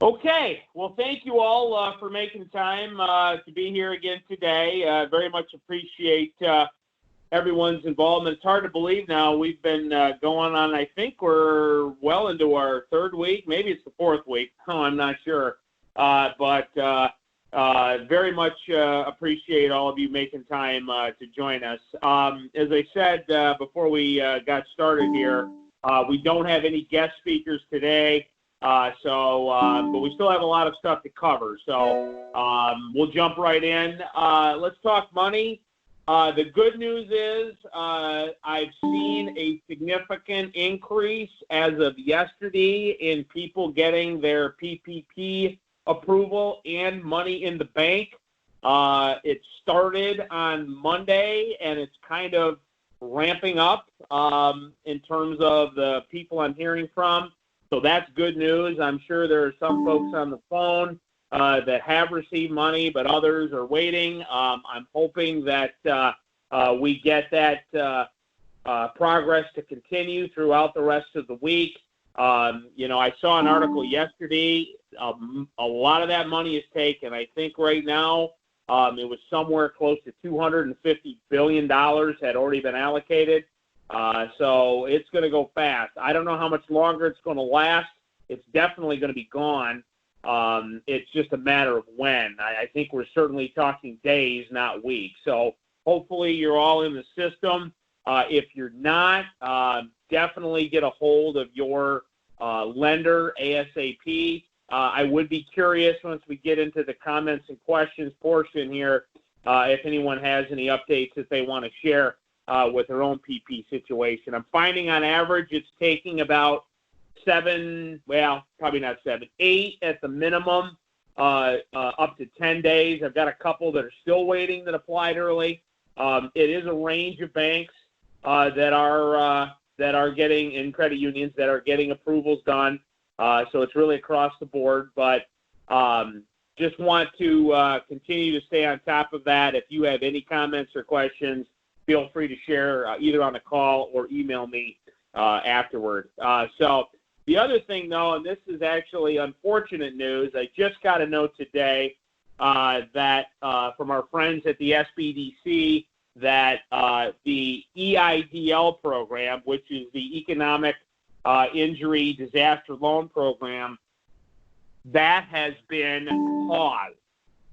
Okay. Well, thank you all for making time to be here again today. Very much appreciate everyone's involvement. It's hard to believe now. We've been going on, I think we're well into our third week. Maybe it's the fourth week. Oh, I'm not sure. But very much appreciate all of you making time to join us. As I said before we got started here, we don't have any guest speakers today. But we still have a lot of stuff to cover. So we'll jump right in. Let's talk money. The good news is I've seen a significant increase as of yesterday in people getting their PPP approval and money in the bank. It started on Monday, and it's kind of ramping up in terms of the people I'm hearing from. So that's good news. I'm sure there are some folks on the phone that have received money, but others are waiting. I'm hoping that we get that progress to continue throughout the rest of the week. I saw an article yesterday. A lot of that money is taken. I think right now it was somewhere close to $250 billion had already been allocated. So it's going to go fast. I don't know how much longer it's going to last. It's definitely going to be gone. It's just a matter of when. I think we're certainly talking days, not weeks. So hopefully you're all in the system. If you're not, definitely get a hold of your lender ASAP. I would be curious once we get into the comments and questions portion here, if anyone has any updates that they want to share with their own PP situation. I'm finding on average it's taking about 8 at the minimum, up to 10 days. I've got a couple that are still waiting that applied early. It is a range of banks that are getting, in credit unions, that are getting approvals done. So it's really across the board. But just want to continue to stay on top of that. If you have any comments or questions, feel free to share either on the call or email me afterward. So the other thing, though, and this is actually unfortunate news, I just got a note today that from our friends at the SBDC that the EIDL program, which is the Economic Injury Disaster Loan Program, that has been paused.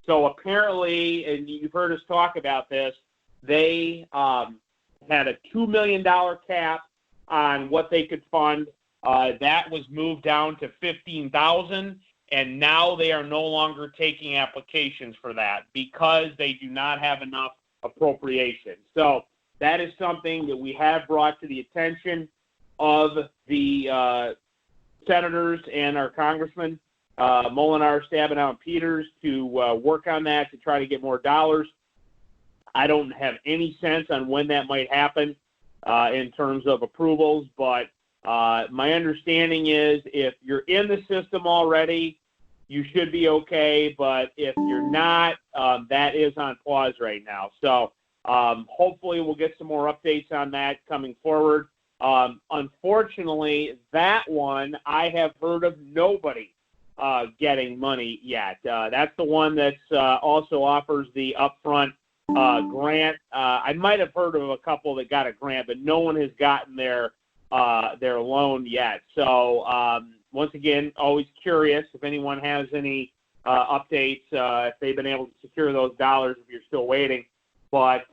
So apparently, and you've heard us talk about this, they had a $2 million cap on what they could fund. That was moved down to $15,000, and now they are no longer taking applications for that because they do not have enough appropriation. So that is something that we have brought to the attention of the senators and our congressmen, Molinar, Stabenow, and Peters, to work on that to try to get more dollars. I don't have any sense on when that might happen in terms of approvals, but my understanding is if you're in the system already, you should be okay, but if you're not, that is on pause right now. So hopefully we'll get some more updates on that coming forward. Unfortunately, that one, I have heard of nobody getting money yet. That's the one that's also offers the upfront grant. I might have heard of a couple that got a grant, but no one has gotten their loan yet. So once again, always curious if anyone has any updates, if they've been able to secure those dollars, if you're still waiting. But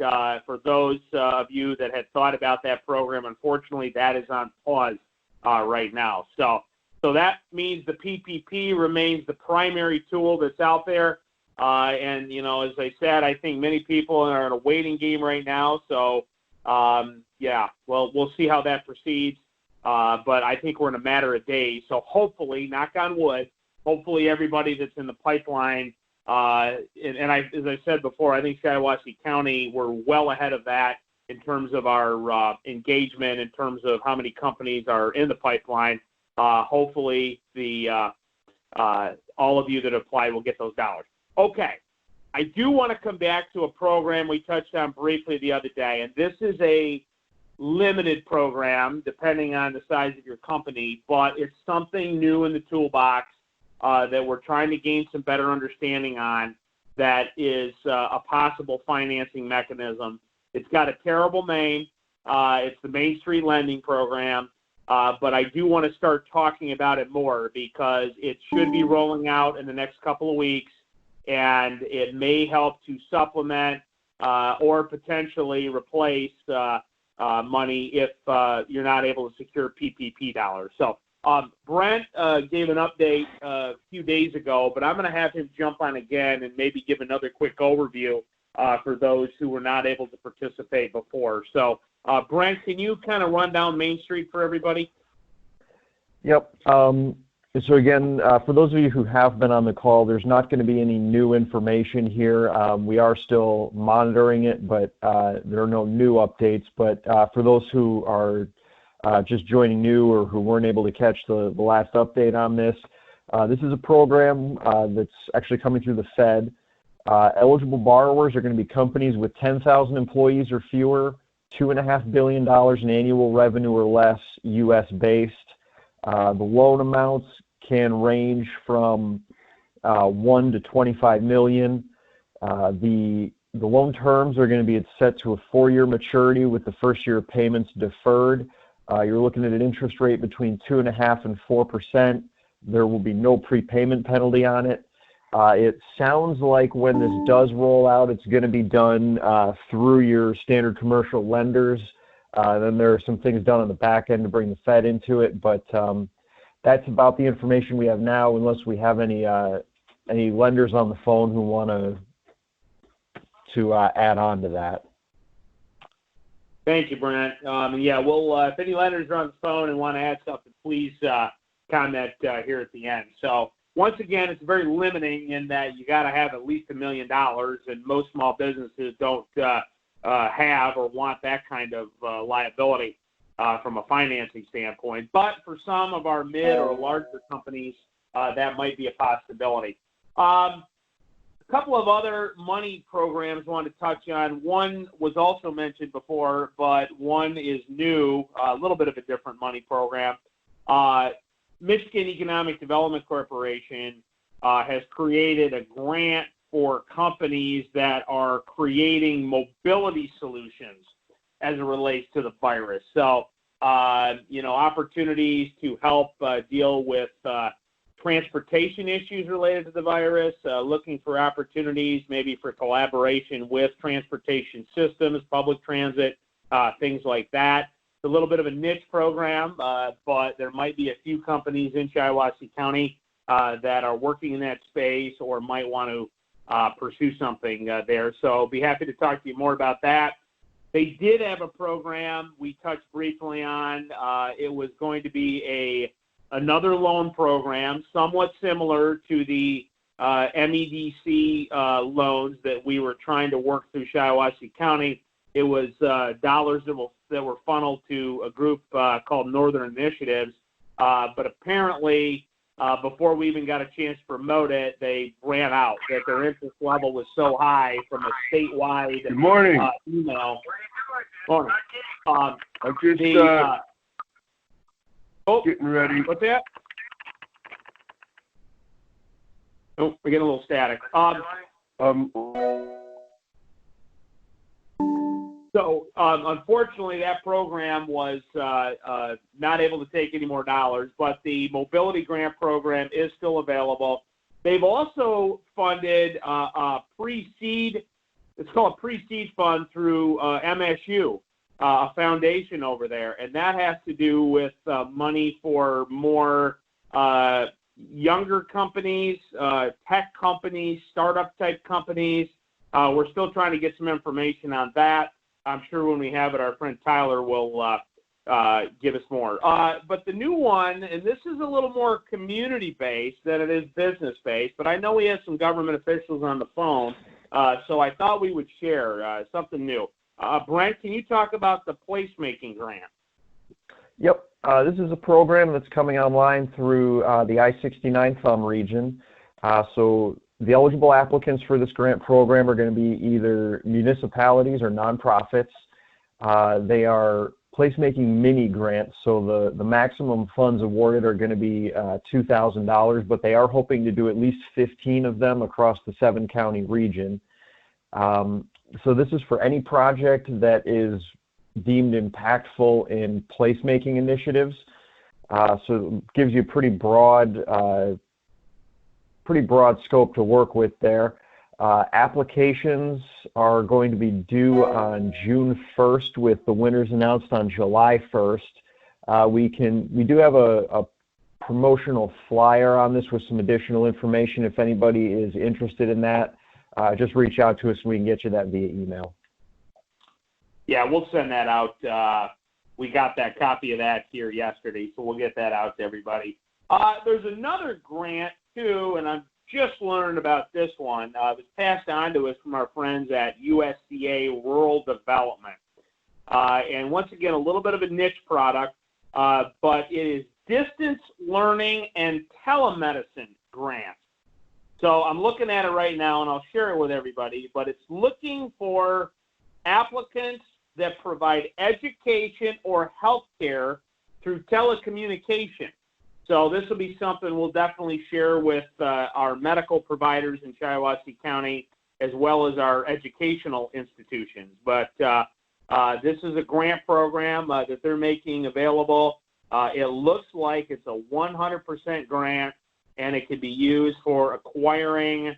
for those of you that had thought about that program, unfortunately, that is on pause right now. So that means the PPP remains the primary tool that's out there. And, as I said, I think many people are in a waiting game right now. So, we'll see how that proceeds. But I think we're in a matter of days. So hopefully, knock on wood, hopefully everybody that's in the pipeline, as I said before, I think Shiawassee County, we're well ahead of that in terms of our engagement, in terms of how many companies are in the pipeline. Hopefully, all of you that apply will get those dollars. Okay, I do want to come back to a program we touched on briefly the other day, and this is a limited program depending on the size of your company, but it's something new in the toolbox. that we're trying to gain some better understanding on that is a possible financing mechanism. It's got a terrible name. It's the Main Street Lending Program, but I do want to start talking about it more because it should be rolling out in the next couple of weeks, and it may help to supplement or potentially replace money if you're not able to secure PPP dollars. So Brent gave an update a few days ago, but I'm going to have him jump on again and maybe give another quick overview for those who were not able to participate before. So, Brent, can you kind of run down Main Street for everybody? Yep. So again, for those of you who have been on the call, there's not going to be any new information here. We are still monitoring it, but there are no new updates. But for those who are just joining new or who weren't able to catch the last update on this, this is a program that's actually coming through the Fed. Eligible borrowers are going to be companies with 10,000 employees or fewer, $2.5 billion in annual revenue or less, U.S.-based. The loan amounts can range from 1 to 25 million. The loan terms are going to be set to a 4-year maturity with the first year of payments deferred. You're looking at an interest rate between 2.5% and 4%. There will be no prepayment penalty on it. It sounds like when this does roll out, it's going to be done through your standard commercial lenders. Then there are some things done on the back end to bring the Fed into it, but that's about the information we have now, unless we have any lenders on the phone who want to add on to that. Thank you, Brent. Yeah, well, if any lenders are on the phone and want to add something, please comment here at the end. So once again, it's very limiting in that you got to have at least $1 million, and most small businesses don't have or want that kind of liability from a financing standpoint. But for some of our mid or larger companies, that might be a possibility. A couple of other money programs I wanted to touch on. One was also mentioned before, but one is new, a little bit of a different money program. Michigan Economic Development Corporation has created a grant for companies that are creating mobility solutions as it relates to the virus. So, opportunities to help deal with transportation issues related to the virus, looking for opportunities maybe for collaboration with transportation systems, public transit, things like that. It's a little bit of a niche program, but there might be a few companies in Shiawassee County that are working in that space or might want to pursue something there. So be happy to talk to you more about that. They did have a program we touched briefly on. It was going to be another loan program, somewhat similar to the MEDC loans that we were trying to work through Shiawassee County. It was dollars that were funneled to a group called Northern Initiatives, but apparently before we even got a chance to promote it, they ran out, that their interest level was so high from a statewide Good morning. Email. Morning. I'm just getting ready. What's that? Oh, we're getting a little static. So, unfortunately, that program was not able to take any more dollars, but the mobility grant program is still available. They've also funded a pre-seed, it's called a pre-seed fund through MSU, a foundation over there, and that has to do with money for more younger companies, tech companies, startup-type companies. We're still trying to get some information on that. I'm sure when we have it, our friend Tyler will give us more. But the new one, and this is a little more community-based than it is business-based, but I know we have some government officials on the phone, so I thought we would share something new. Brent, can you talk about the placemaking grant? Yep. This is a program that's coming online through the I-69 Thumb region. So the eligible applicants for this grant program are going to be either municipalities or nonprofits. They are placemaking mini grant. So the maximum funds awarded are going to be $2,000, but they are hoping to do at least 15 of them across the 7-county region. So this is for any project that is deemed impactful in placemaking initiatives. So it gives you a pretty broad scope to work with there. Applications are going to be due on June 1st with the winners announced on July 1st. We do have a promotional flyer on this with some additional information. If anybody is interested in that, just reach out to us and we can get you that via email. Yeah, we'll send that out. We got that copy of that here yesterday, so we'll get that out to everybody. There's another grant, too, and I'm just learned about this one. It was passed on to us from our friends at USDA Rural Development. And once again, a little bit of a niche product, but it is Distance Learning and Telemedicine Grant. So I'm looking at it right now, and I'll share it with everybody, but it's looking for applicants that provide education or health care through telecommunication. So this will be something we'll definitely share with our medical providers in Shiawassee County as well as our educational institutions. But this is a grant program that they're making available. It looks like it's a 100% grant, and it could be used for acquiring,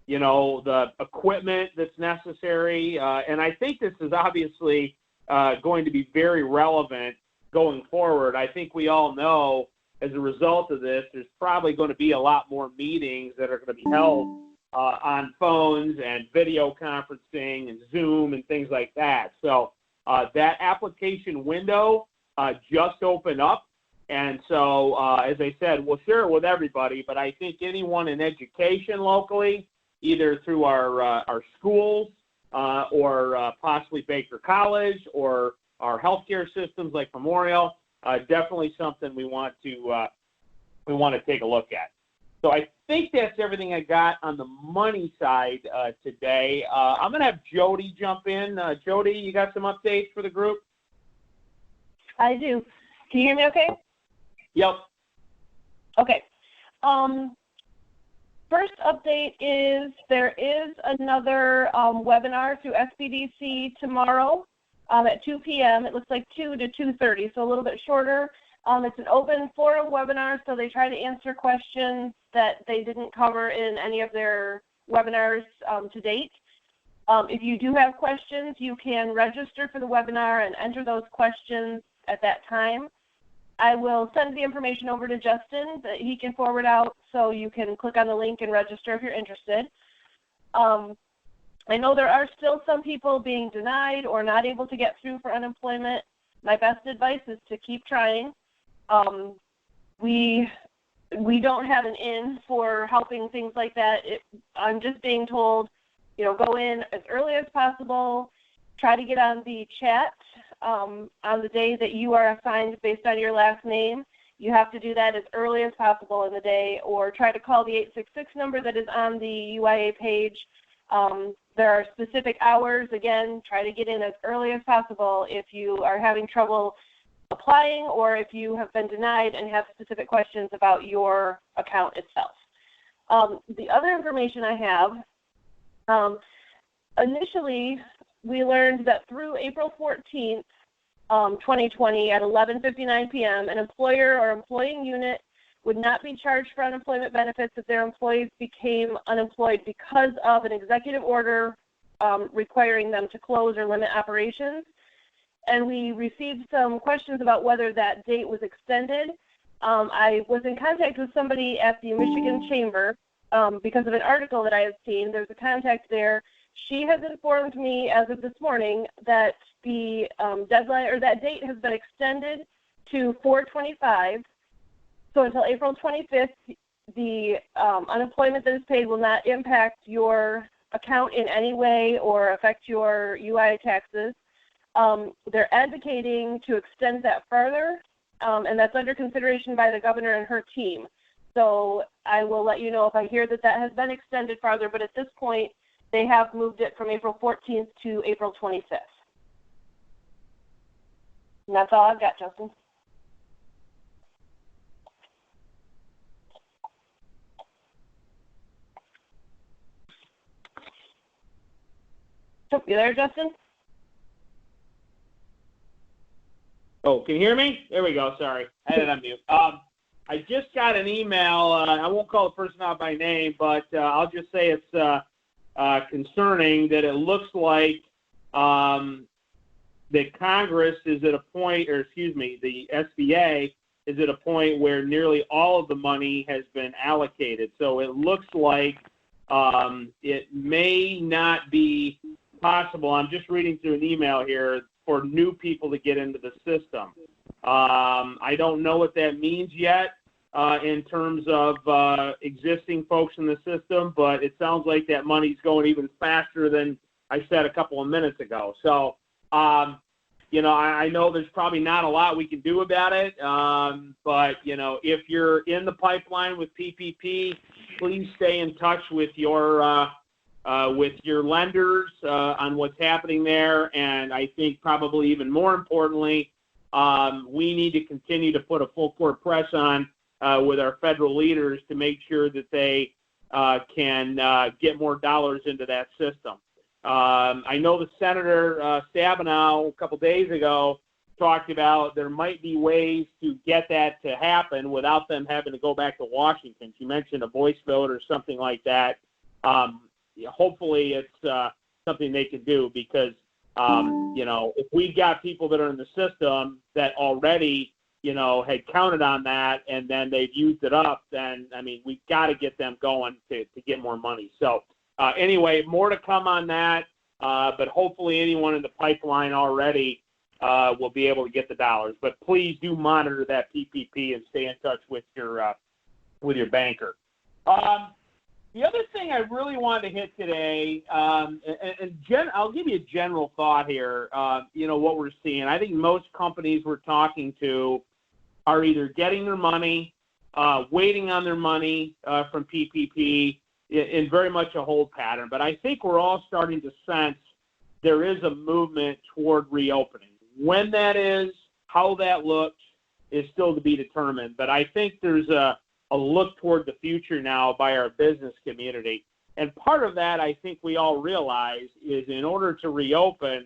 the equipment that's necessary. And I think this is obviously going to be very relevant going forward. I think we all know as a result of this, there's probably going to be a lot more meetings that are going to be held on phones and video conferencing and Zoom and things like that. So that application window just opened up. And so, as I said, we'll share it with everybody, but I think anyone in education locally, either through our schools or possibly Baker College or our healthcare systems like Memorial, definitely something we want to take a look at. So I think that's everything I got on the money side today. I'm going to have Jody jump in. Jody, you got some updates for the group? I do. Can you hear me okay? Yep. Okay. First update is there is another webinar through SBDC tomorrow at 2 p.m. It looks like 2 to 2:30, so a little bit shorter. It's an open forum webinar, so they try to answer questions that they didn't cover in any of their webinars to date. If you do have questions, you can register for the webinar and enter those questions at that time. I will send the information over to Justin that he can forward out, so you can click on the link and register if you're interested. I know there are still some people being denied or not able to get through for unemployment. My best advice is to keep trying. We don't have an in for helping things like that. I'm just being told, go in as early as possible. Try to get on the chat on the day that you are assigned based on your last name. You have to do that as early as possible in the day, or try to call the 866 number that is on the UIA page. There are specific hours. Again, try to get in as early as possible if you are having trouble applying or if you have been denied and have specific questions about your account itself. The other information I have, initially we learned that through April 14th, 2020 at 11:59 p.m., an employer or employing unit would not be charged for unemployment benefits if their employees became unemployed because of an executive order requiring them to close or limit operations. And we received some questions about whether that date was extended. I was in contact with somebody at the Michigan Chamber because of an article that I had seen. There's a contact there. She has informed me as of this morning that the deadline or that date has been extended to 4/25. So until April 25th, the unemployment that is paid will not impact your account in any way or affect your UI taxes. They're advocating to extend that further, and that's under consideration by the governor and her team. So I will let you know if I hear that that has been extended farther, but at this point, they have moved it from April 14th to April 25th. And that's all I've got, Justin. Oh, you there, Justin? Oh, can you hear me? There we go. Sorry. I had it on mute. I just got an email. I won't call the person out by name, but I'll just say it's concerning that it looks like that Congress is at a point, or excuse me, the SBA is at a point where nearly all of the money has been allocated. So it looks like it may not be possible. I'm just reading through an email here for new people to get into the system. I don't know what that means yet in terms of existing folks in the system, but it sounds like that money's going even faster than I said a couple of minutes ago. So, I know there's probably not a lot we can do about it, but, if you're in the pipeline with PPP, please stay in touch with your lenders on what's happening there. And I think probably even more importantly, we need to continue to put a full court press on with our federal leaders to make sure that they can get more dollars into that system. I know the Senator Stabenow a couple days ago talked about there might be ways to get that to happen without them having to go back to Washington. She mentioned a voice vote or something like that. Hopefully it's something they can do because, if we've got people that are in the system that already, had counted on that and then they've used it up, then, we've got to get them going to get more money. So anyway, more to come on that, but hopefully anyone in the pipeline already will be able to get the dollars. But please do monitor that PPP and stay in touch with your banker. The other thing I really wanted to hit today, I'll give you a general thought here, what we're seeing. I think most companies we're talking to are either getting their money, waiting on their money from PPP in very much a hold pattern. But I think we're all starting to sense there is a movement toward reopening. When that is, how that looks, is still to be determined. But I think there's a look toward the future now by our business community. And part of that, I think we all realize, is in order to reopen,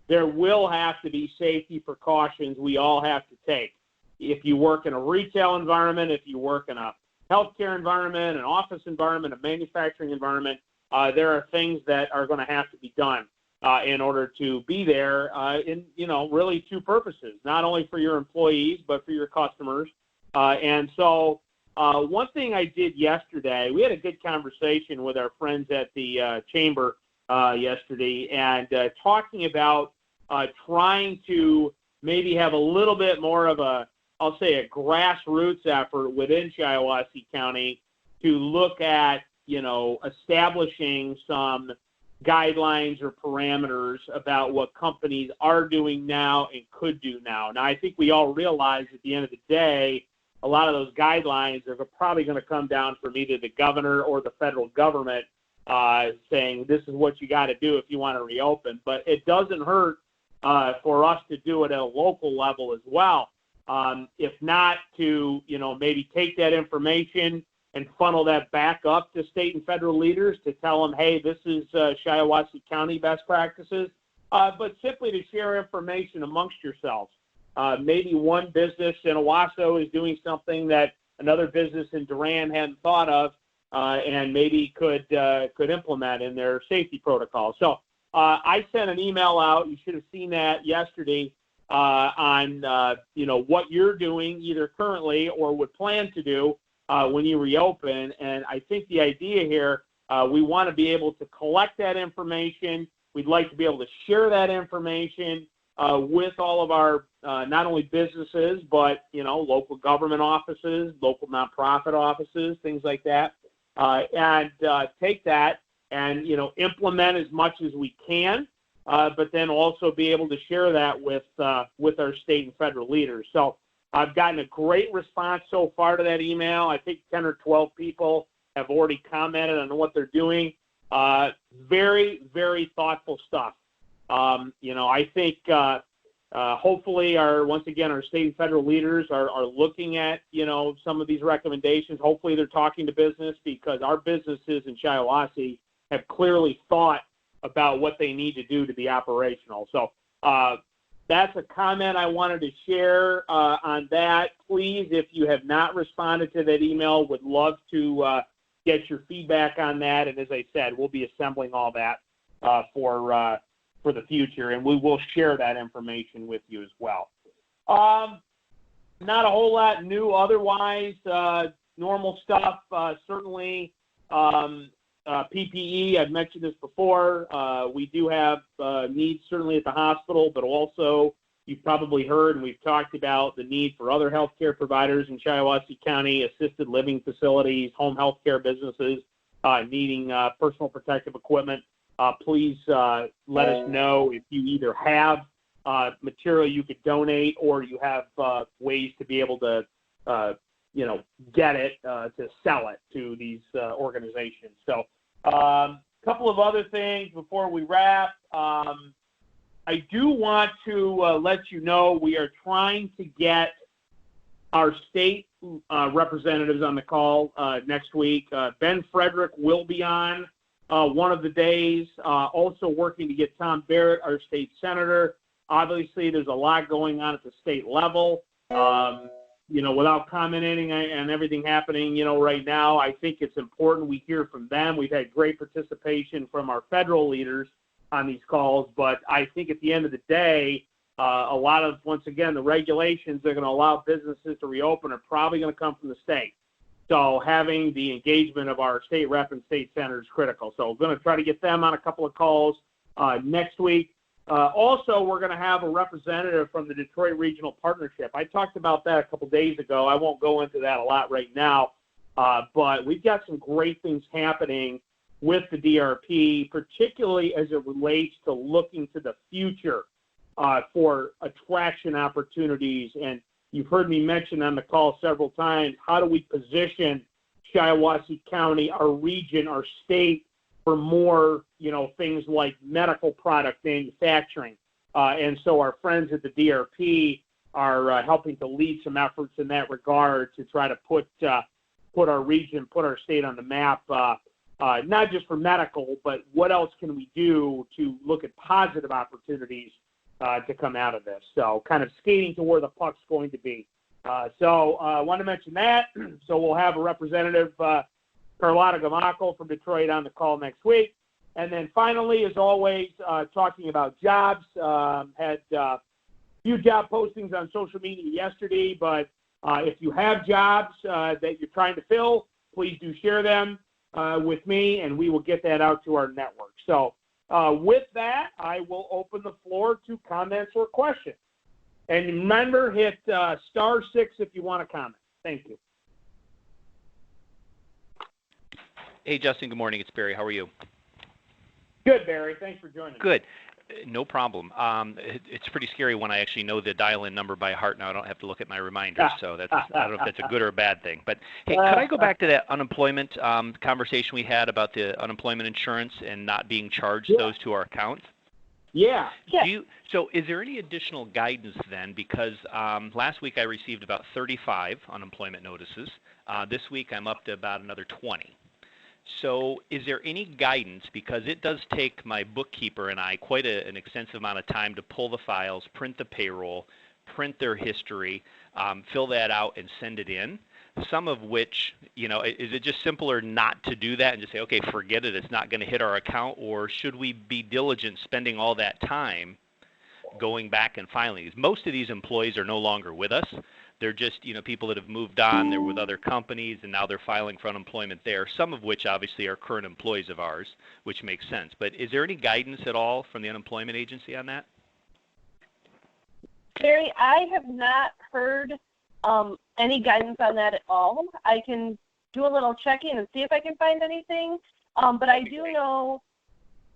there will have to be safety precautions we all have to take. If you work in a retail environment, if you work in a healthcare environment, an office environment, a manufacturing environment, there are things that are going to have to be done in order to be there in, really two purposes, not only for your employees, but for your customers. And so one thing I did yesterday, we had a good conversation with our friends at the chamber yesterday and talking about trying to maybe have a little bit more of a grassroots effort within Shiawassee County to look at, establishing some guidelines or parameters about what companies are doing now and could do now. Now, I think we all realize at the end of the day, a lot of those guidelines are probably going to come down from either the governor or the federal government saying this is what you got to do if you want to reopen. But it doesn't hurt for us to do it at a local level as well. If not to, maybe take that information and funnel that back up to state and federal leaders to tell them, hey, this is Shiawassee County best practices, but simply to share information amongst yourselves. Maybe one business in Owasso is doing something that another business in Durand hadn't thought of and maybe could implement in their safety protocol. So I sent an email out. You should have seen that yesterday on what you're doing either currently or would plan to do when you reopen. And I think the idea here, we want to be able to collect that information. We'd like to be able to share that information with all of our not only businesses, but, local government offices, local nonprofit offices, things like that, and take that and, implement as much as we can, but then also be able to share that with our state and federal leaders. So I've gotten a great response so far to that email. I think 10 or 12 people have already commented on what they're doing. Very, very thoughtful stuff. I think hopefully once again, our state and federal leaders are looking at, some of these recommendations. Hopefully they're talking to business, because our businesses in Shiawassee have clearly thought about what they need to do to be operational. So that's a comment I wanted to share on that. Please, if you have not responded to that email, would love to get your feedback on that. And as I said, we'll be assembling all that for the future, and we will share that information with you as well. Not a whole lot new otherwise. Normal stuff, certainly. PPE, I've mentioned this before. We do have needs certainly at the hospital, but also you've probably heard, and we've talked about the need for other healthcare providers in Shiawassee County, assisted living facilities, home healthcare businesses needing personal protective equipment. Please let us know if you either have material you could donate, or you have ways to be able to, get it, to sell it to these organizations. So a couple of other things before we wrap. I do want to let you know we are trying to get our state representatives on the call next week. Ben Frederick will be on one of the days, also working to get Tom Barrett, our state senator. Obviously, there's a lot going on at the state level. Without commenting on everything happening, right now, I think it's important we hear from them. We've had great participation from our federal leaders on these calls, but I think at the end of the day, a lot of, once again, the regulations that are going to allow businesses to reopen are probably going to come from the state. So having the engagement of our state rep and state senator is critical. So we're going to try to get them on a couple of calls next week. Also, we're going to have a representative from the Detroit Regional Partnership. I talked about that a couple days ago. I won't go into that a lot right now, but we've got some great things happening with the DRP, particularly as it relates to looking to the future for attraction opportunities. And you've heard me mention on the call several times, how do we position Shiawassee County, our region, our state, for more, things like medical product manufacturing. And so our friends at the DRP are helping to lead some efforts in that regard to try to put our region, put our state on the map, not just for medical, but what else can we do to look at positive opportunities to come out of this. So kind of skating to where the puck's going to be. So I want to mention that. So we'll have a representative, Carlotta Gamacco from Detroit, on the call next week. And then finally, as always, talking about jobs. Had a few job postings on social media yesterday, but if you have jobs that you're trying to fill, please do share them with me, and we will get that out to our network. So with that, I will open the floor to comments or questions. And remember, hit *6 if you want to comment. Thank you. Hey, Justin, good morning. It's Barry. How are you? Good, Barry. Thanks for joining. Good. No problem. It's pretty scary when I actually know the dial-in number by heart now. I don't have to look at my reminders, so that's, I don't know if that's a good or a bad thing. But, hey, could I go back to that unemployment conversation we had about the unemployment insurance and not being charged those to our accounts? Yeah. So is there any additional guidance then? Because last week I received about 35 unemployment notices. This week I'm up to about another 20. So is there any guidance, because it does take my bookkeeper and I quite an extensive amount of time to pull the files, print the payroll, print their history, fill that out and send it in, some of which, is it just simpler not to do that and just say, okay, forget it, it's not going to hit our account, or should we be diligent spending all that time going back and filing these? Most of these employees are no longer with us. They're just, people that have moved on, they're with other companies, and now they're filing for unemployment there, some of which obviously are current employees of ours, which makes sense. But is there any guidance at all from the unemployment agency on that? Barry, I have not heard any guidance on that at all. I can do a little checking and see if I can find anything. But I do know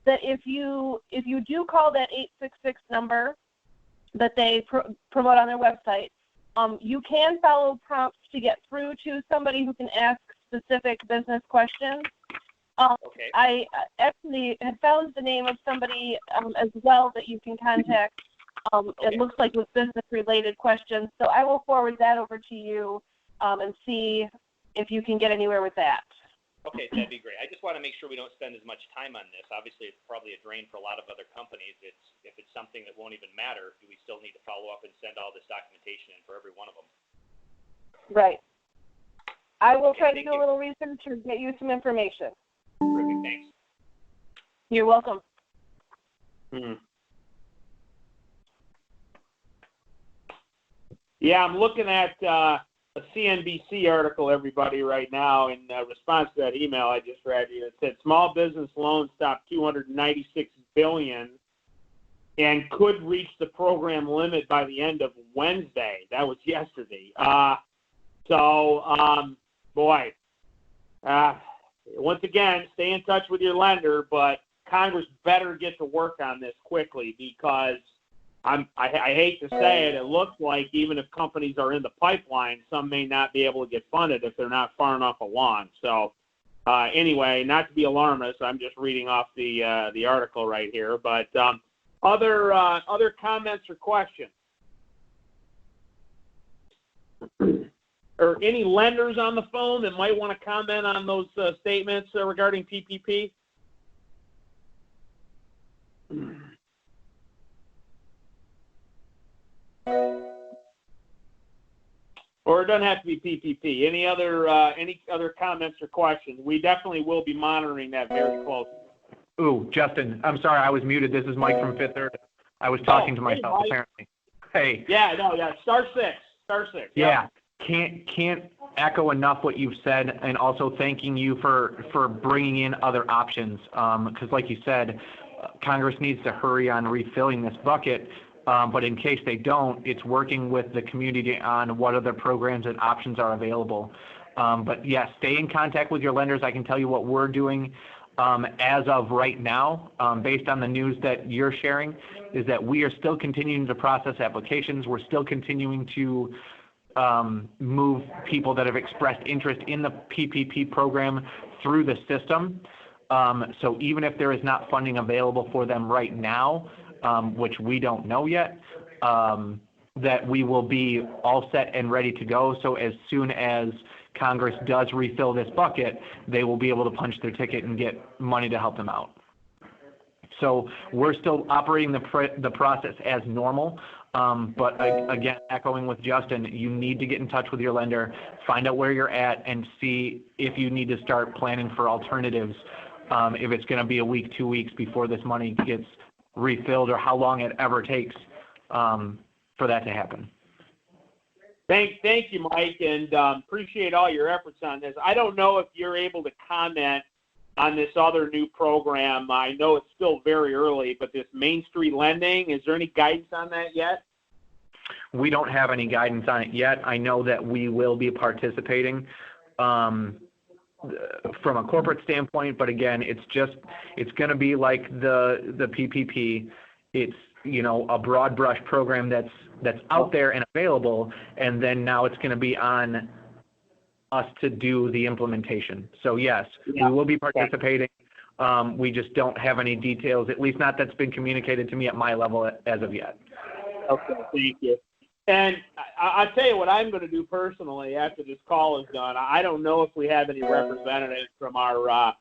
that if you do call that 866 number that they promote on their website, you can follow prompts to get through to somebody who can ask specific business questions. Okay. I actually had found the name of somebody as well that you can contact It looks like with business-related questions. So I will forward that over to you and see if you can get anywhere with that. Okay, that'd be great. I just want to make sure we don't spend as much time on this. Obviously, it's probably a drain for a lot of other companies. If it's something that won't even matter, do we still need to follow up and send all this documentation in for every one of them? Right. I will try to do a little research or get you some information. Terrific, thanks. You're welcome. Yeah, I'm looking at a CNBC article, everybody, right now in response to that email I just read you. It said small business loans stopped $296 billion and could reach the program limit by the end of Wednesday. That was yesterday. Once again, stay in touch with your lender, but Congress better get to work on this quickly because I hate to say it, it looks like even if companies are in the pipeline, some may not be able to get funded if they're not far enough along. So anyway, not to be alarmist, I'm just reading off the article right here. But other comments or questions? Or any lenders on the phone that might want to comment on those statements regarding PPP? Or it doesn't have to be PPP. Any other comments or questions? We definitely will be monitoring that very closely. Ooh, Justin, I'm sorry, I was muted. This is Mike from Fifth Third. I was talking to myself, apparently. Hey. Yeah, star six. Yeah, can't echo enough what you've said, and also thanking you for bringing in other options. Because like you said, Congress needs to hurry on refilling this bucket. But in case they don't, it's working with the community on what other programs and options are available. But yes, stay in contact with your lenders. I can tell you what we're doing as of right now, based on the news that you're sharing, is that we are still continuing to process applications. We're still continuing to move people that have expressed interest in the PPP program through the system. So even if there is not funding available for them right now, which we don't know yet, that we will be all set and ready to go. So as soon as Congress does refill this bucket, they will be able to punch their ticket and get money to help them out. So we're still operating the process as normal. But again, echoing with Justin, you need to get in touch with your lender, find out where you're at, and see if you need to start planning for alternatives. If it's going to be a week, 2 weeks before this money gets refilled, or how long it ever takes for that to happen. Thank you, Mike, and appreciate all your efforts on this. I don't know if you're able to comment on this other new program. I know it's still very early, but this Main Street lending, is there any guidance on that yet? We don't have any guidance on it yet. I know that we will be participating from a corporate standpoint, but again, it's going to be like the PPP. It's, a broad brush program that's out there and available, and then now it's going to be on us to do the implementation. So yes, we will be participating. We just don't have any details, at least not that's been communicated to me at my level as of yet. Okay, thank you. And I'll tell you what I'm going to do personally after this call is done. I don't know if we have any representatives from our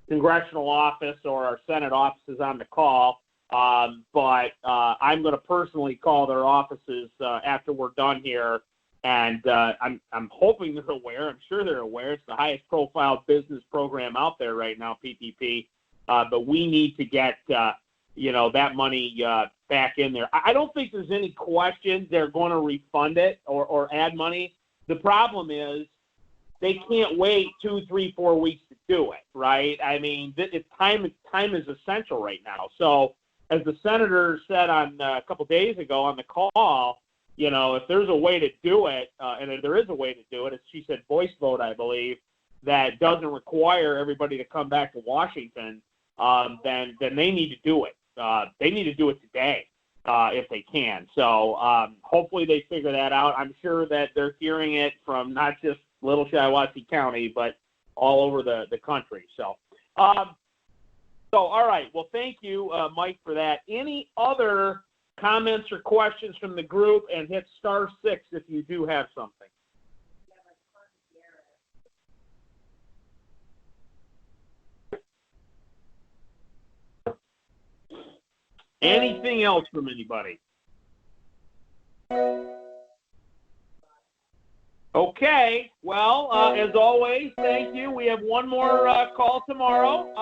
congressional office or our Senate offices on the call, but I'm going to personally call their offices after we're done here. And I'm hoping they're aware. I'm sure they're aware. It's the highest profile business program out there right now, PPP. But we need to get, that money back in there. I don't think there's any question they're going to refund it or add money. The problem is they can't wait 2, 3, 4 weeks to do it, right? I mean, time is essential right now. So as the senator said on a couple days ago on the call, if there's a way to do it, and if there is a way to do it, as she said, voice vote, I believe, that doesn't require everybody to come back to Washington, then they need to do it. They need to do it today if they can. So hopefully they figure that out. I'm sure that they're hearing it from not just Little Shiawassee County, but all over the country. So, all right. Well, thank you, Mike, for that. Any other comments or questions from the group, and hit *6 if you do have something. Anything else from anybody? Okay. Well, as always, thank you. We have one more call tomorrow,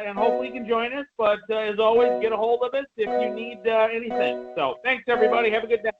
and hopefully you can join us. But as always, get a hold of us if you need anything. So thanks, everybody. Have a good day.